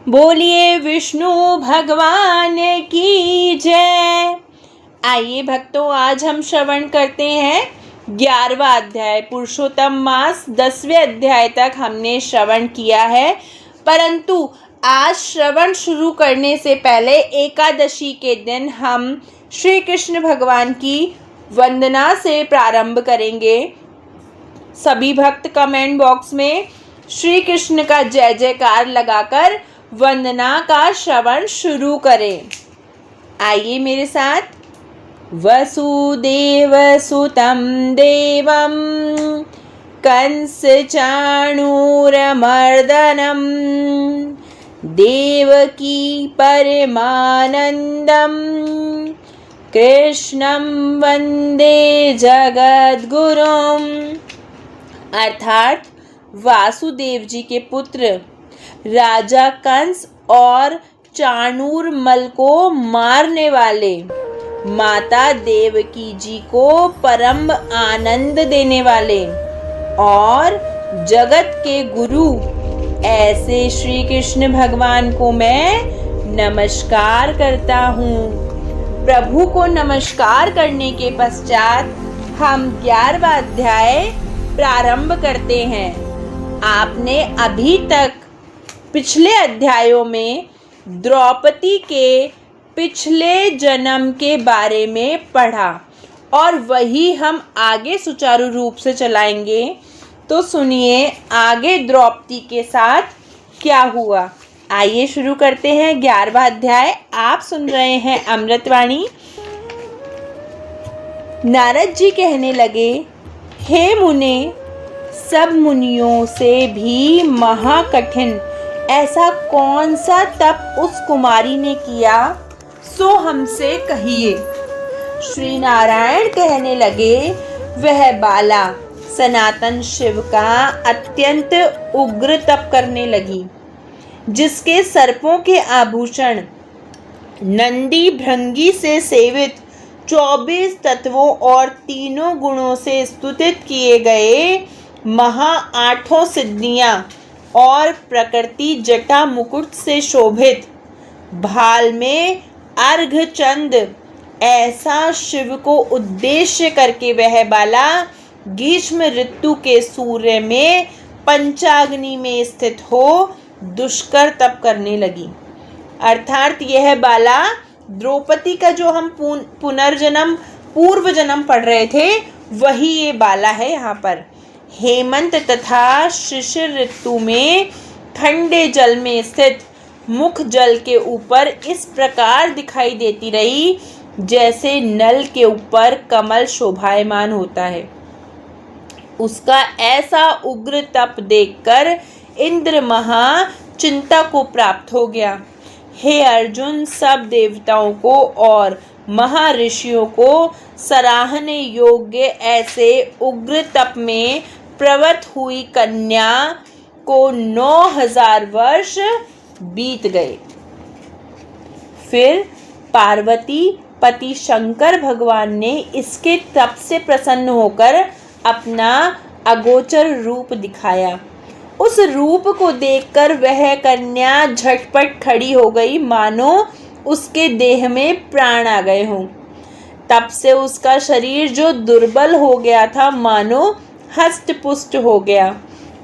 बोलिए विष्णु भगवान की जय। आइए भक्तों, आज हम श्रवण करते हैं 11वां अध्याय। पुरुषोत्तम मास 10वें अध्याय तक हमने श्रवण किया है, परंतु आज श्रवण शुरू करने से पहले एकादशी के दिन हम श्री कृष्ण भगवान की वंदना से प्रारंभ करेंगे। सभी भक्त कमेंट बॉक्स में श्री कृष्ण का जय जयकार लगाकर वंदना का श्रवण शुरू करें। आइए मेरे साथ। वसुदेव सुतं देवं कंस चाणूरमर्दनं देवकी परमानंदं कृष्णं वंदे जगद्गुरुम्। अर्थात वासुदेव जी के पुत्र राजा कंस और चाणूरमल को मारने वाले माता देवकी जी को परम आनंद देने वाले और जगत के गुरु ऐसे श्री कृष्ण भगवान को मैं नमस्कार करता हूँ। प्रभु को नमस्कार करने के पश्चात हम 11वां अध्याय प्रारंभ करते हैं। आपने अभी तक पिछले अध्यायों में द्रौपदी के पिछले जन्म के बारे में पढ़ा और वही हम आगे सुचारू रूप से चलाएंगे। तो सुनिए आगे द्रौपदी के साथ क्या हुआ। आइए शुरू करते हैं 11वां अध्याय। आप सुन रहे हैं अमृतवाणी। नारद जी कहने लगे, हे मुने, सब मुनियों से भी महाकठिन ऐसा कौन सा तप उस कुमारी ने किया, सो हमसे कहिए। श्री नारायण कहने लगे, वह बाला सनातन शिव का अत्यंत उग्र तप करने लगी, जिसके सर्पों के आभूषण नंदी भृंगी से सेवित 24 तत्वों और 3 गुणों से स्तुतित किए गए महा 8 सिद्धियां और प्रकृति जटा मुकुट से शोभित भाल में अर्घचंद ऐसा शिव को उद्देश्य करके वह बाला ग्रीष्म ऋतु के सूर्य में पंचाग्नि में स्थित हो दुष्कर तप करने लगी। अर्थात यह बाला द्रौपदी का जो हम पुनर्जन्म पूर्व जन्म पढ़ रहे थे, वही ये बाला है। यहाँ पर हेमंत तथा शिशिर ऋतु में ठंडे जल में स्थित मुख जल के ऊपर इस प्रकार दिखाई देती रही, जैसे नल के ऊपर कमल शोभायमान होता है। उसका ऐसा उग्र तप देखकर इंद्र महा चिंता को प्राप्त हो गया। हे अर्जुन, सब देवताओं को और महर्षियों को सराहने योग्य ऐसे उग्र तप में प्रवृत्त हुई कन्या को 9000 वर्ष बीत गए। फिर पार्वती पति शंकर भगवान ने इसके तप से प्रसन्न होकर अपना अगोचर रूप दिखाया। उस रूप को देखकर वह कन्या झटपट खड़ी हो गई, मानो उसके देह में प्राण आ गए हों। तब से उसका शरीर जो दुर्बल हो गया था, मानो हष्ट पुष्ट हो गया।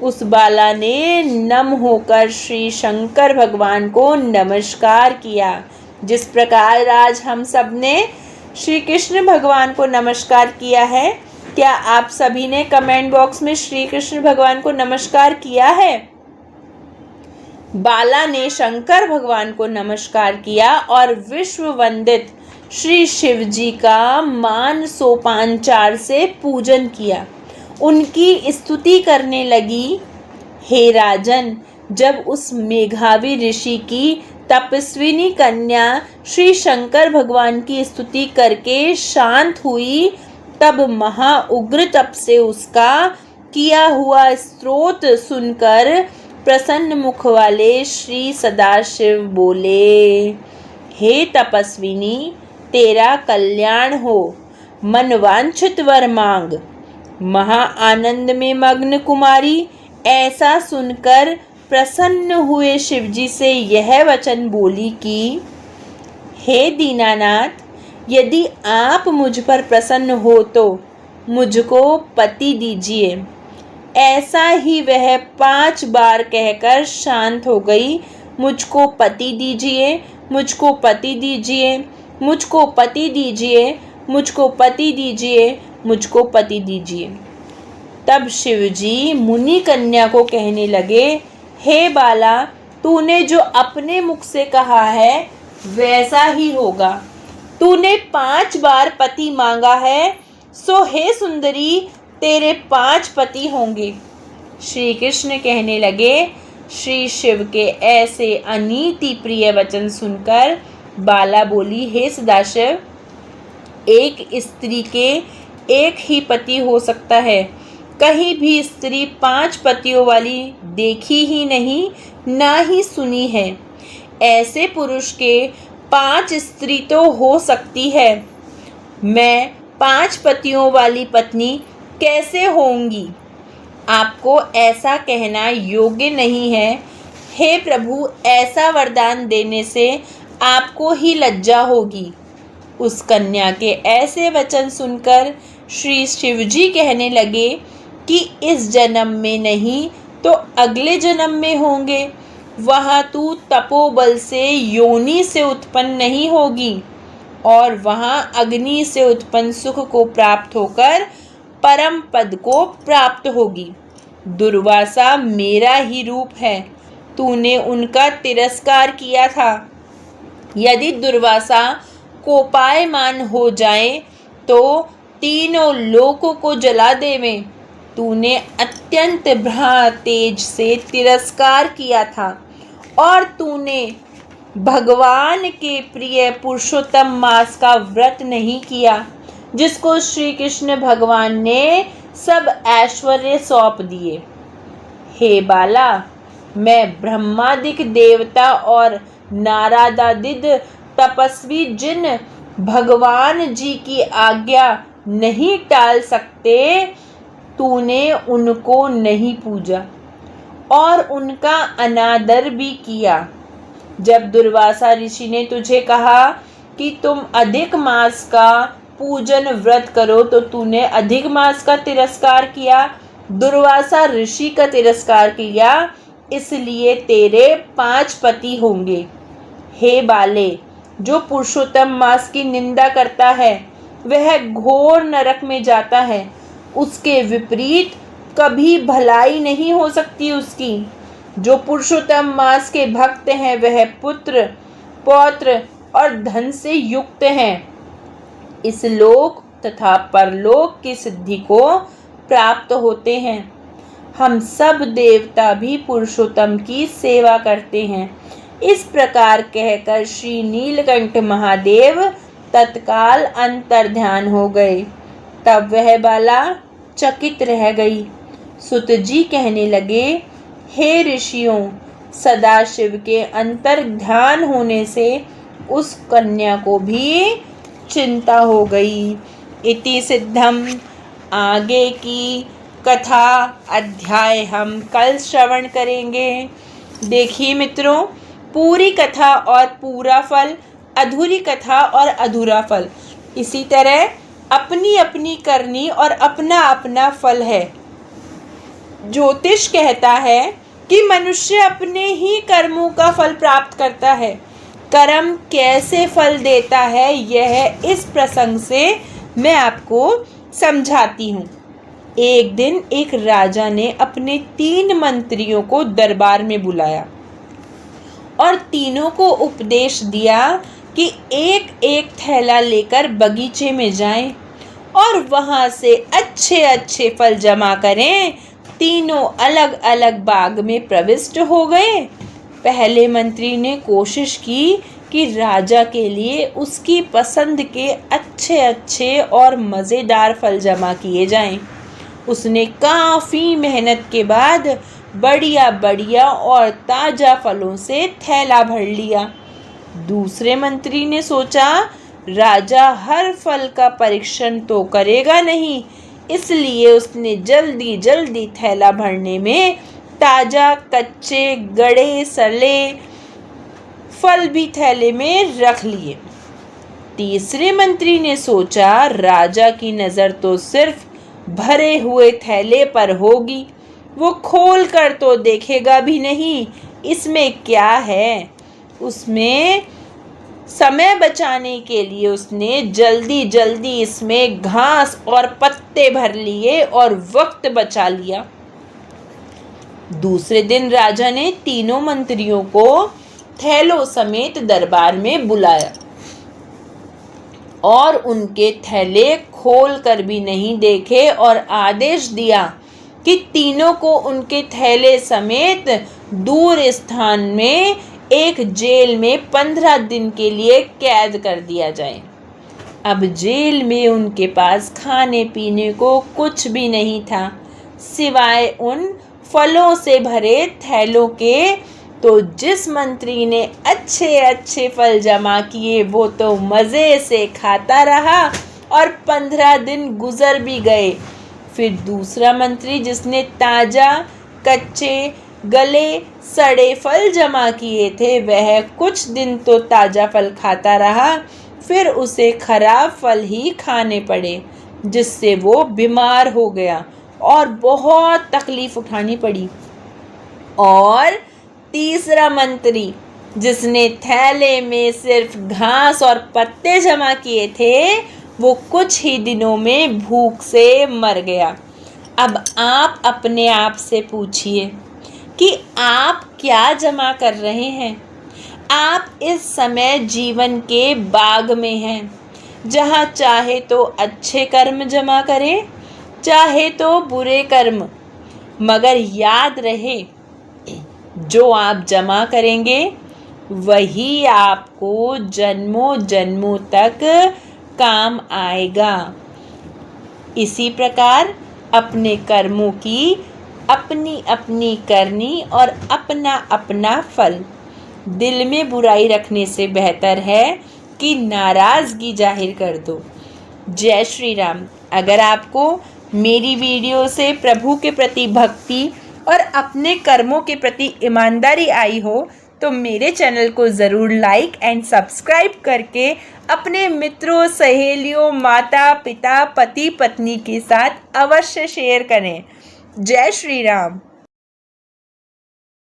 उस बाला ने नम होकर श्री शंकर भगवान को नमस्कार किया। जिस प्रकार आज हम सब ने श्री कृष्ण भगवान को नमस्कार किया है, क्या आप सभी ने कमेंट बॉक्स में श्री कृष्ण भगवान को नमस्कार किया है? बाला ने शंकर भगवान को नमस्कार किया और विश्व वंदित श्री शिव जी का मान सोपानचार से पूजन किया। उनकी स्तुति करने लगी। हे राजन, जब उस मेघावी ऋषि की तपस्विनी कन्या श्री शंकर भगवान की स्तुति करके शांत हुई, तब महा उग्र तप से उसका किया हुआ स्तोत्र सुनकर प्रसन्न मुख वाले श्री सदाशिव बोले, हे तपस्विनी, तेरा कल्याण हो, मनवांछित वर मांग। महा आनंद में मग्न कुमारी ऐसा सुनकर प्रसन्न हुए शिवजी से यह वचन बोली कि हे दीनानाथ, यदि आप मुझ पर प्रसन्न हो तो मुझको पति दीजिए। ऐसा ही वह 5 बार कहकर शांत हो गई। मुझको पति दीजिए, मुझको पति दीजिए, मुझको पति दीजिए, मुझको पति दीजिए, मुझको पति दीजिए। तब शिवजी मुनि कन्या को कहने लगे, हे बाला, तूने जो अपने मुख से कहा है वैसा ही होगा। तूने 5 बार पति मांगा है, सो हे सुंदरी, तेरे 5 पति होंगे। श्री कृष्ण कहने लगे, श्री शिव के ऐसे अनीति प्रिय वचन सुनकर बाला बोली, हे सदाशिव, एक स्त्री के एक ही पति हो सकता है। कहीं भी स्त्री 5 पतियों वाली देखी ही नहीं, ना ही सुनी है। ऐसे पुरुष के 5 स्त्री तो हो सकती है, मैं 5 पतियों वाली पत्नी कैसे होंगी? आपको ऐसा कहना योग्य नहीं है। हे प्रभु, ऐसा वरदान देने से आपको ही लज्जा होगी। उस कन्या के ऐसे वचन सुनकर श्री शिवजी कहने लगे कि इस जन्म में नहीं तो अगले जन्म में होंगे। वहाँ तू तपोबल से योनि से उत्पन्न नहीं होगी और वहाँ अग्नि से उत्पन्न सुख को प्राप्त होकर परम पद को प्राप्त होगी। दुर्वासा मेरा ही रूप है, तूने उनका तिरस्कार किया था। यदि दुर्वासा कोपायमान हो जाए तो तीनों लोकों को जला देवे। तूने अत्यंत भ्रा तेज से तिरस्कार किया था और तूने भगवान के प्रिय पुरुषोत्तम मास का व्रत नहीं किया, जिसको श्री कृष्ण भगवान ने सब ऐश्वर्य सौंप दिए। हे बाला, मैं ब्रह्मादिक देवता और नारदादिद तपस्वी जिन भगवान जी की आज्ञा नहीं टाल सकते, तूने उनको नहीं पूजा और उनका अनादर भी किया। जब दुर्वासा ऋषि ने तुझे कहा कि तुम अधिक मास का पूजन व्रत करो तो तूने अधिक मास का तिरस्कार किया, दुर्वासा ऋषि का तिरस्कार किया, इसलिए तेरे 5 पति होंगे। हे बाले, जो पुरुषोत्तम मास की निंदा करता है वह घोर नरक में जाता है। उसके विपरीत कभी भलाई नहीं हो सकती उसकी। जो पुरुषोत्तम मास के भक्त हैं वह पुत्र, पौत्र और धन से युक्त हैं। इस लोक तथा परलोक की सिद्धि को प्राप्त होते हैं। हम सब देवता भी पुरुषोत्तम की सेवा करते हैं। इस प्रकार कहकर श्री नीलकंठ महादेव तत्काल अंतर्ध्यान हो गए। तब वह बाला चकित रह गई। सुत जी कहने लगे, हे ऋषियों, सदाशिव के अंतर्ध्यान होने से उस कन्या को भी चिंता हो गई। इति सिद्धम। आगे की कथा अध्याय हम कल श्रवण करेंगे। देखिए मित्रों, पूरी कथा और पूरा फल, अधूरी कथा और अधूरा फल, इसी तरह अपनी अपनी करनी और अपना अपना फल है। ज्योतिष कहता है कि मनुष्य अपने ही कर्मों का फल प्राप्त करता है। कर्म कैसे फल देता है, यह इस प्रसंग से मैं आपको समझाती हूँ। एक दिन एक राजा ने अपने 3 मंत्रियों को दरबार में बुलाया और तीनों को उपदेश दिया कि एक एक थैला लेकर बगीचे में जाएं और वहाँ से अच्छे अच्छे फल जमा करें। तीनों अलग अलग बाग में प्रविष्ट हो गए। पहले मंत्री ने कोशिश की कि राजा के लिए उसकी पसंद के अच्छे अच्छे और मज़ेदार फल जमा किए जाएं। उसने काफ़ी मेहनत के बाद बढ़िया बढ़िया और ताज़ा फलों से थैला भर लिया। दूसरे मंत्री ने सोचा, राजा हर फल का परीक्षण तो करेगा नहीं, इसलिए उसने जल्दी जल्दी थैला भरने में ताजा कच्चे गड़े सड़े फल भी थैले में रख लिए। तीसरे मंत्री ने सोचा, राजा की नजर तो सिर्फ भरे हुए थैले पर होगी, वो खोल कर तो देखेगा भी नहीं इसमें क्या है। उसमें समय बचाने के लिए उसने जल्दी जल्दी इसमें घास और पत्ते भर लिए और वक्त बचा लिया। दूसरे दिन राजा ने तीनों मंत्रियों को थैलों समेत दरबार में बुलाया और उनके थैले खोल कर भी नहीं देखे और आदेश दिया कि तीनों को उनके थैले समेत दूर स्थान में एक जेल में 15 दिन के लिए कैद कर दिया जाए। अब जेल में उनके पास खाने पीने को कुछ भी नहीं था सिवाय उन फलों से भरे थैलों के। तो जिस मंत्री ने अच्छे अच्छे फल जमा किए वो तो मज़े से खाता रहा और 15 दिन गुजर भी गए। फिर दूसरा मंत्री जिसने ताज़ा कच्चे गले सड़े फल जमा किए थे वह कुछ दिन तो ताज़ा फल खाता रहा, फिर उसे खराब फल ही खाने पड़े जिससे वो बीमार हो गया और बहुत तकलीफ उठानी पड़ी। और तीसरा मंत्री जिसने थैले में सिर्फ घास और पत्ते जमा किए थे वो कुछ ही दिनों में भूख से मर गया। अब आप अपने आप से पूछिए कि आप क्या जमा कर रहे हैं। आप इस समय जीवन के बाग में हैं, जहाँ चाहे तो अच्छे कर्म जमा करें, चाहे तो बुरे कर्म, मगर याद रहे जो आप जमा करेंगे वही आपको जन्मों जन्मों तक काम आएगा। इसी प्रकार अपने कर्मों की अपनी अपनी करनी और अपना अपना फल। दिल में बुराई रखने से बेहतर है कि नाराज़गी जाहिर कर दो। जय श्री राम। अगर आपको मेरी वीडियो से प्रभु के प्रति भक्ति और अपने कर्मों के प्रति ईमानदारी आई हो तो मेरे चैनल को ज़रूर लाइक एंड सब्सक्राइब करके अपने मित्रों, सहेलियों, माता पिता, पति पत्नी के साथ अवश्य शेयर करें। जय श्री राम।